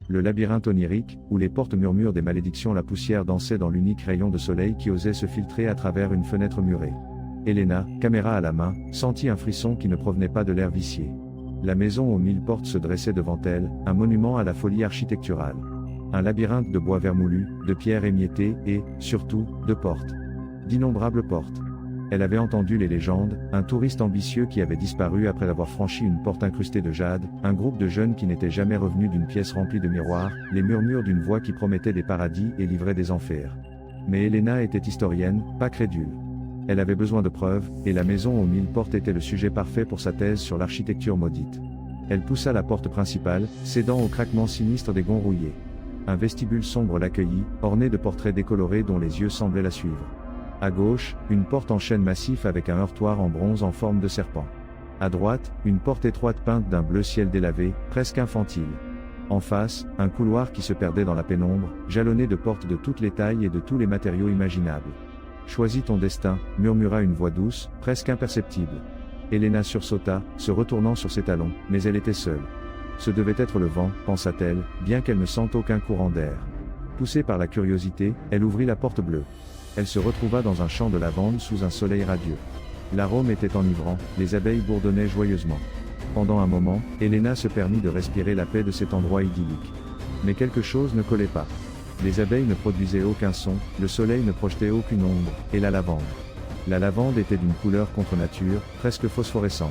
Le labyrinthe onirique, où les portes murmurent des malédictions, la poussière dansait dans l'unique rayon de soleil qui osait se filtrer à travers une fenêtre murée. Helena, caméra à la main, sentit un frisson qui ne provenait pas de l'air vicié. La maison aux 1000 portes se dressait devant elle, un monument à la folie architecturale. Un labyrinthe de bois vermoulu, de pierres émiettées et, surtout, de portes. D'innombrables portes. Elle avait entendu les légendes, un touriste ambitieux qui avait disparu après avoir franchi une porte incrustée de jade, un groupe de jeunes qui n'étaient jamais revenus d'une pièce remplie de miroirs, les murmures d'une voix qui promettait des paradis et livrait des enfers. Mais Helena était historienne, pas crédule. Elle avait besoin de preuves, et la maison aux 1000 portes était le sujet parfait pour sa thèse sur l'architecture maudite. Elle poussa la porte principale, cédant au craquement sinistre des gonds rouillés. Un vestibule sombre l'accueillit, orné de portraits décolorés dont les yeux semblaient la suivre. À gauche, une porte en chêne massif avec un heurtoir en bronze en forme de serpent. À droite, une porte étroite peinte d'un bleu ciel délavé, presque infantile. En face, un couloir qui se perdait dans la pénombre, jalonné de portes de toutes les tailles et de tous les matériaux imaginables. Choisis ton destin, murmura une voix douce, presque imperceptible. Helena sursauta, se retournant sur ses talons, mais elle était seule. Ce devait être le vent, pensa-t-elle, bien qu'elle ne sente aucun courant d'air. Poussée par la curiosité, elle ouvrit la porte bleue. Elle se retrouva dans un champ de lavande sous un soleil radieux. L'arôme était enivrant, les abeilles bourdonnaient joyeusement. Pendant un moment, Helena se permit de respirer la paix de cet endroit idyllique. Mais quelque chose ne collait pas. Les abeilles ne produisaient aucun son, le soleil ne projetait aucune ombre, et la lavande. La lavande était d'une couleur contre nature, presque phosphorescente.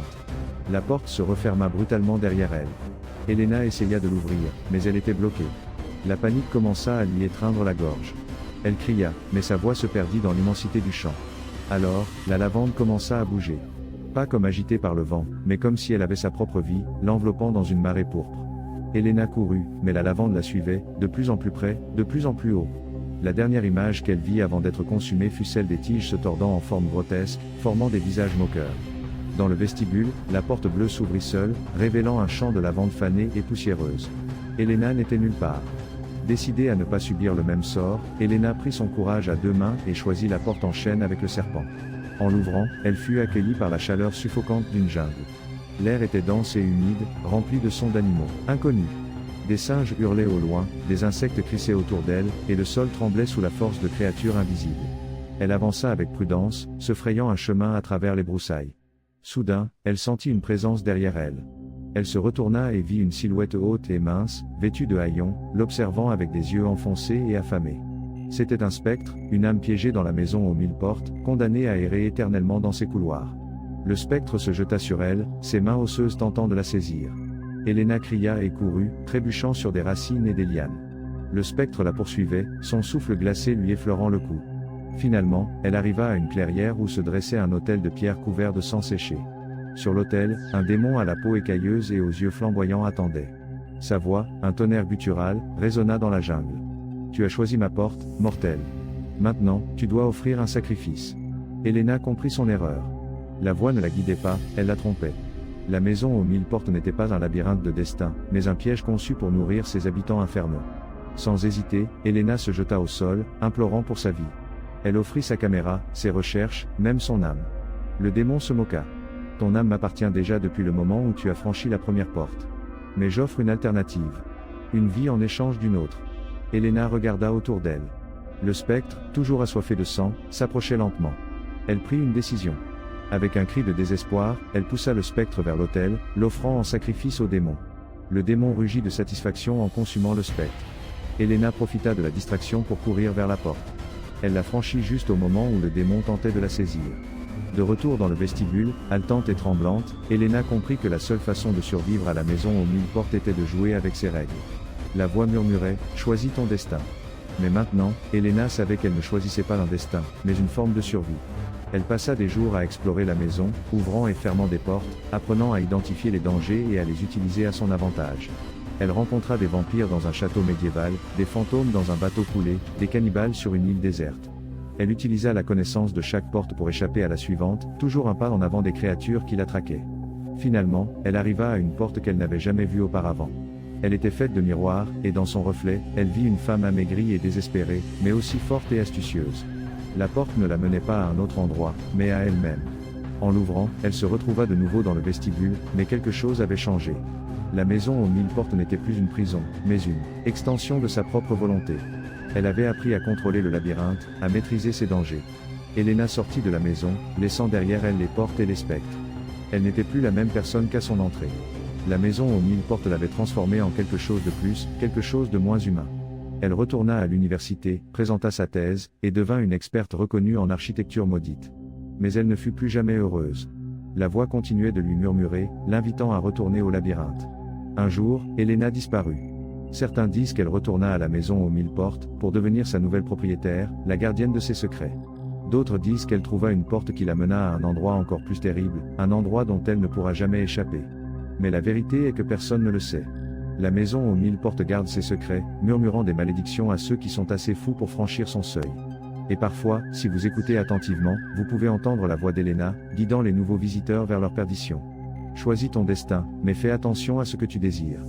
La porte se referma brutalement derrière elle. Helena essaya de l'ouvrir, mais elle était bloquée. La panique commença à lui étreindre la gorge. Elle cria, mais sa voix se perdit dans l'immensité du champ. Alors, la lavande commença à bouger. Pas comme agitée par le vent, mais comme si elle avait sa propre vie, l'enveloppant dans une marée pourpre. Helena courut, mais la lavande la suivait, de plus en plus près, de plus en plus haut. La dernière image qu'elle vit avant d'être consumée fut celle des tiges se tordant en forme grotesque, formant des visages moqueurs. Dans le vestibule, la porte bleue s'ouvrit seule, révélant un champ de lavande fanée et poussiéreuse. Helena n'était nulle part. Décidée à ne pas subir le même sort, Helena prit son courage à deux mains et choisit la porte en chêne avec le serpent. En l'ouvrant, elle fut accueillie par la chaleur suffocante d'une jungle. L'air était dense et humide, rempli de sons d'animaux inconnus. Des singes hurlaient au loin, des insectes crissaient autour d'elle, et le sol tremblait sous la force de créatures invisibles. Elle avança avec prudence, se frayant un chemin à travers les broussailles. Soudain, elle sentit une présence derrière elle. Elle se retourna et vit une silhouette haute et mince, vêtue de haillons, l'observant avec des yeux enfoncés et affamés. C'était un spectre, une âme piégée dans la maison aux 1000 portes, condamnée à errer éternellement dans ses couloirs. Le spectre se jeta sur elle, ses mains osseuses tentant de la saisir. Helena cria et courut, trébuchant sur des racines et des lianes. Le spectre la poursuivait, son souffle glacé lui effleurant le cou. Finalement, elle arriva à une clairière où se dressait un autel de pierre couvert de sang séché. Sur l'autel, un démon à la peau écailleuse et aux yeux flamboyants attendait. Sa voix, un tonnerre guttural, résonna dans la jungle. « Tu as choisi ma porte, mortelle. Maintenant, tu dois offrir un sacrifice. » Helena comprit son erreur. La voix ne la guidait pas, elle la trompait. La maison aux 1000 portes n'était pas un labyrinthe de destin, mais un piège conçu pour nourrir ses habitants infernaux. Sans hésiter, Helena se jeta au sol, implorant pour sa vie. Elle offrit sa caméra, ses recherches, même son âme. Le démon se moqua. « Ton âme m'appartient déjà depuis le moment où tu as franchi la première porte. Mais j'offre une alternative. Une vie en échange d'une autre. » Helena regarda autour d'elle. Le spectre, toujours assoiffé de sang, s'approchait lentement. Elle prit une décision. Avec un cri de désespoir, elle poussa le spectre vers l'autel, l'offrant en sacrifice au démon. Le démon rugit de satisfaction en consumant le spectre. Helena profita de la distraction pour courir vers la porte. Elle la franchit juste au moment où le démon tentait de la saisir. De retour dans le vestibule, haletante et tremblante, Helena comprit que la seule façon de survivre à la maison aux 1000 portes était de jouer avec ses règles. La voix murmurait, « Choisis ton destin. » Mais maintenant, Helena savait qu'elle ne choisissait pas un destin, mais une forme de survie. Elle passa des jours à explorer la maison, ouvrant et fermant des portes, apprenant à identifier les dangers et à les utiliser à son avantage. Elle rencontra des vampires dans un château médiéval, des fantômes dans un bateau coulé, des cannibales sur une île déserte. Elle utilisa la connaissance de chaque porte pour échapper à la suivante, toujours un pas en avant des créatures qui la traquaient. Finalement, elle arriva à une porte qu'elle n'avait jamais vue auparavant. Elle était faite de miroirs, et dans son reflet, elle vit une femme amaigrie et désespérée, mais aussi forte et astucieuse. La porte ne la menait pas à un autre endroit, mais à elle-même. En l'ouvrant, elle se retrouva de nouveau dans le vestibule, mais quelque chose avait changé. La maison aux 1000 portes n'était plus une prison, mais une extension de sa propre volonté. Elle avait appris à contrôler le labyrinthe, à maîtriser ses dangers. Elena sortit de la maison, laissant derrière elle les portes et les spectres. Elle n'était plus la même personne qu'à son entrée. La maison aux 1000 portes l'avait transformée en quelque chose de plus, quelque chose de moins humain. Elle retourna à l'université, présenta sa thèse, et devint une experte reconnue en architecture maudite. Mais elle ne fut plus jamais heureuse. La voix continuait de lui murmurer, l'invitant à retourner au labyrinthe. Un jour, Elena disparut. Certains disent qu'elle retourna à la maison aux 1000 portes, pour devenir sa nouvelle propriétaire, la gardienne de ses secrets. D'autres disent qu'elle trouva une porte qui la mena à un endroit encore plus terrible, un endroit dont elle ne pourra jamais échapper. Mais la vérité est que personne ne le sait. La maison aux 1000 portes garde ses secrets, murmurant des malédictions à ceux qui sont assez fous pour franchir son seuil. Et parfois, si vous écoutez attentivement, vous pouvez entendre la voix d'Elena, guidant les nouveaux visiteurs vers leur perdition. Choisis ton destin, mais fais attention à ce que tu désires.